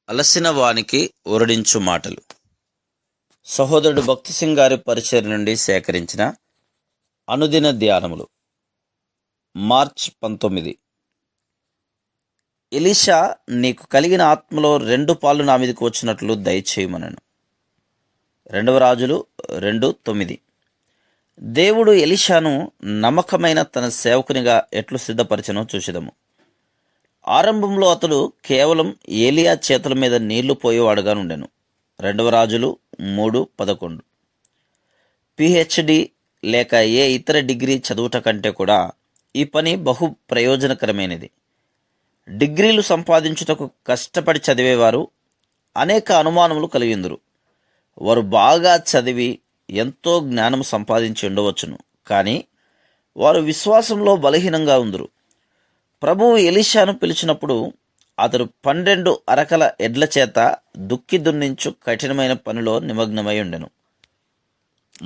అలసిన వానికి ఒరడించు మాటలు. సహోదరుడు భక్తి సింగ్ గారి పరిచయం నుండి సేకరించిన అనుదిన ధ్యానములు. మార్చ్ 19. ఎలీషా, నీకు కలిగిన ఆత్మలో 2 పాలు నా మీదకి వచ్చినట్లు దయచేయమనను. 2 రాజులు 2:9. దేవుడు ఎలీషాను నమ్మకమైన తన సేవకునిగా ఎట్లు సిద్ధపరిచనో చూసిదము. ఆరంభంలో అతడు కేవలం ఏలియా చేతుల మీద నీళ్లు పోయేవాడుగా నుండెను. 2 రాజులు 3:11. పిహెచ్డి లేక ఏ ఇతర డిగ్రీ చదువుట కంటే కూడా ఈ పని బహు ప్రయోజనకరమైనది. డిగ్రీలు సంపాదించుటకు కష్టపడి చదివేవారు అనేక అనుమానములు కలిగిందురు. వారు బాగా చదివి ఎంతో జ్ఞానం సంపాదించి ఉండవచ్చును, కానీ వారు విశ్వాసంలో బలహీనంగా ఉందరు. ప్రభువు ఎలీషాను పిలిచినప్పుడు అతడు 12 అరకల ఎడ్ల చేత దుక్కి దున్నించు కఠినమైన పనిలో నిమగ్నమై ఉండెను.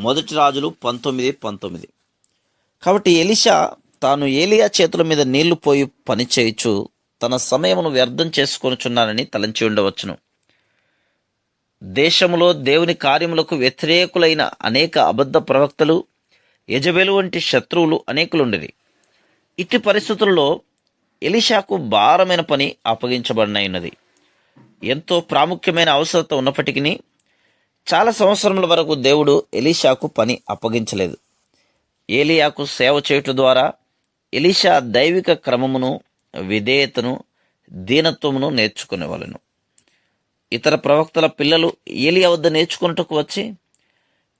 1 రాజులు 19:19. కాబట్టి ఎలీషా తాను ఏలియా చేతుల మీద నీళ్లు పోయి పని చేయుచు తన సమయమును వ్యర్థం చేసుకొనుచున్నానని తలంచి ఉండవచ్చును. దేశములో దేవుని కార్యములకు వ్యతిరేకులైన అనేక అబద్ధ ప్రవక్తలు, యెజబెలు వంటి శత్రువులు అనేకులుండిరి. ఇట్టి పరిస్థితుల్లో ఎలీషాకు భారమైన పని అప్పగించబడినది. ఎంతో ప్రాముఖ్యమైన అవసరత ఉన్నప్పటికీ చాలా సంవత్సరముల వరకు దేవుడు ఎలీషాకు పని అప్పగించలేదు. ఏలియాకు సేవ చేయుట ద్వారా ఎలీషా దైవిక క్రమమును, విధేయతను, దీనత్వమును నేర్చుకునేవాళ్ళను. ఇతర ప్రవక్తల పిల్లలు ఏలియా వద్ద నేర్చుకున్నట్టుకు వచ్చి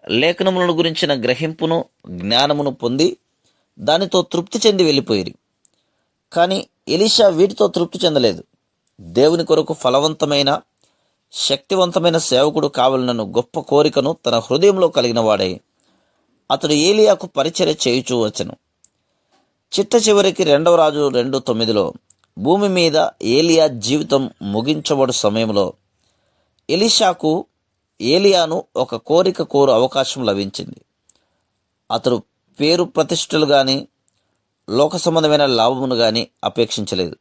లేఖనములను గురించిన గ్రహింపును, జ్ఞానమును పొంది దానితో తృప్తి చెంది వెళ్ళిపోయిరి. కానీ ఎలీషా వీటితో తృప్తి చెందలేదు. దేవుని కొరకు ఫలవంతమైన, శక్తివంతమైన సేవకుడు కావాలన్న గొప్ప కోరికను తన హృదయంలో కలిగిన వాడై అతడు ఏలియాకు పరిచర్య చేయుచూ వచ్చెను. చిట్ట చివరికి 2 రాజు 2:9లో భూమి మీద ఏలియా జీవితం ముగించబడు సమయంలో ఎలీషాకు ఏలియాను ఒక కోరిక కోరు అవకాశం లభించింది. అతడు పేరు ప్రతిష్టలు గాని లోక సంబంధమైన లాభమును గాని అపేక్షించలేదు.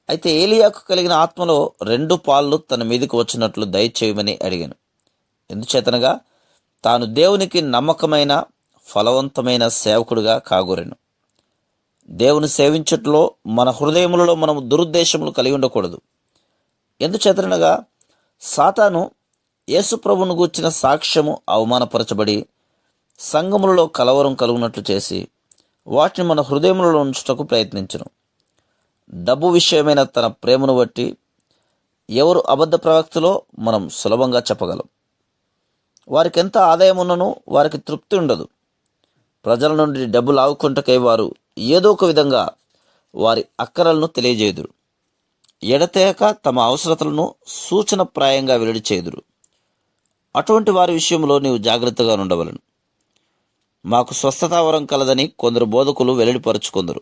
అయితే ఏలియాకు కలిగిన ఆత్మలో 2 పాళ్ళు తన మీదకి వచ్చినట్లు దయచేయమని అడిగాను. ఎందుచేతనగా తాను దేవునికి నమ్మకమైన, ఫలవంతమైన సేవకుడుగా కాగోరెను. దేవుని సేవించట్లో మన హృదయములలో మనము దురుద్దేశములు కలిగి ఉండకూడదు. ఎందుచేతనగా సాతాను యేసు ప్రభువును గూర్చిన సాక్ష్యము అవమానపరచబడి సంఘములలో కలవరం కలుగునట్లు చేసి వాటిని మన హృదయములలో ఉంచుటకు ప్రయత్నించును. డబ్బు విషయమైన తన ప్రేమను బట్టి ఎవరు అబద్ధ ప్రవక్తలో మనం సులభంగా చెప్పగలం. వారికి ఎంత ఆదాయం ఉన్ననూ వారికి తృప్తి ఉండదు. ప్రజల నుండి డబ్బు లావుకుంటకై వారు ఏదో ఒక విధంగా వారి అక్కరలను తెలియజేయుదురు. ఎడతెగక తమ అవసరతలను సూచనప్రాయంగా వెల్లడి చేయుదురు. అటువంటి వారి విషయంలో నీవు జాగ్రత్తగా ఉండవలను. మాకు స్వస్థతా వరం కలదని కొందరు బోధకులు వెల్లడిపరుచుకుందరు.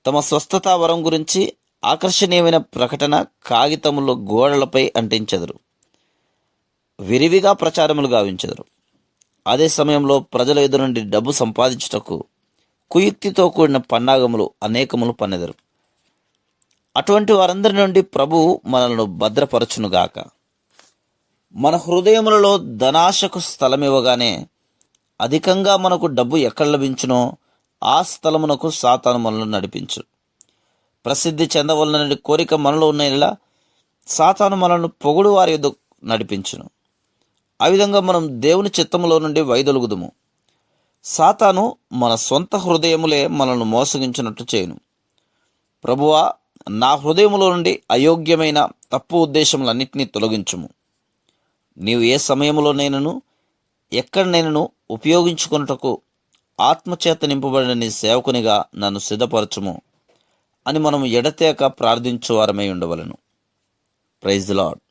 తమ స్వస్థతా వరం గురించి ఆకర్షణీయమైన ప్రకటన కాగితములో గోడలపై అంటించెదరు. విరివిగా ప్రచారములు గావించెదరు. అదే సమయంలో ప్రజల ఎదురు నుండి డబ్బు సంపాదించుటకు కుయుక్తితో కూడిన పన్నాగములు అనేకములు పన్నెదరు. అటువంటి వారందరి నుండి ప్రభువు మనలను భద్రపరచునుగాక. మన హృదయములలో ధనాశకు స్థలమివ్వగానే అధికంగా మనకు డబ్బు ఎక్కడ లభించునో ఆ స్థలమునకు సాతాను మనల్ని నడిపించు. ప్రసిద్ధి చెందవలనని కోరిక మనలో ఉన్న సాతాను మనల్ని పొగుడు వారి యొద్ద నడిపించును. ఆ విధంగా మనం దేవుని చిత్తములో నుండి వైదొలుగుదుము. సాతాను మన సొంత హృదయములే మనల్ని మోసగించినట్టు చేయును. ప్రభువా, నా హృదయములో నుండి అయోగ్యమైన తప్పు ఉద్దేశములన్నింటినీ తొలగించుము. నీవు ఏ సమయములోనైనను ఎక్కడనైనను ఉపయోగించుకొనుటకు ఆత్మచేత నింపబడిన నీ సేవకునిగా నన్ను సిద్ధపరచుము అని మనం ఎడతెగక ప్రార్థించువారమై ఉండవలను. Praise the lord.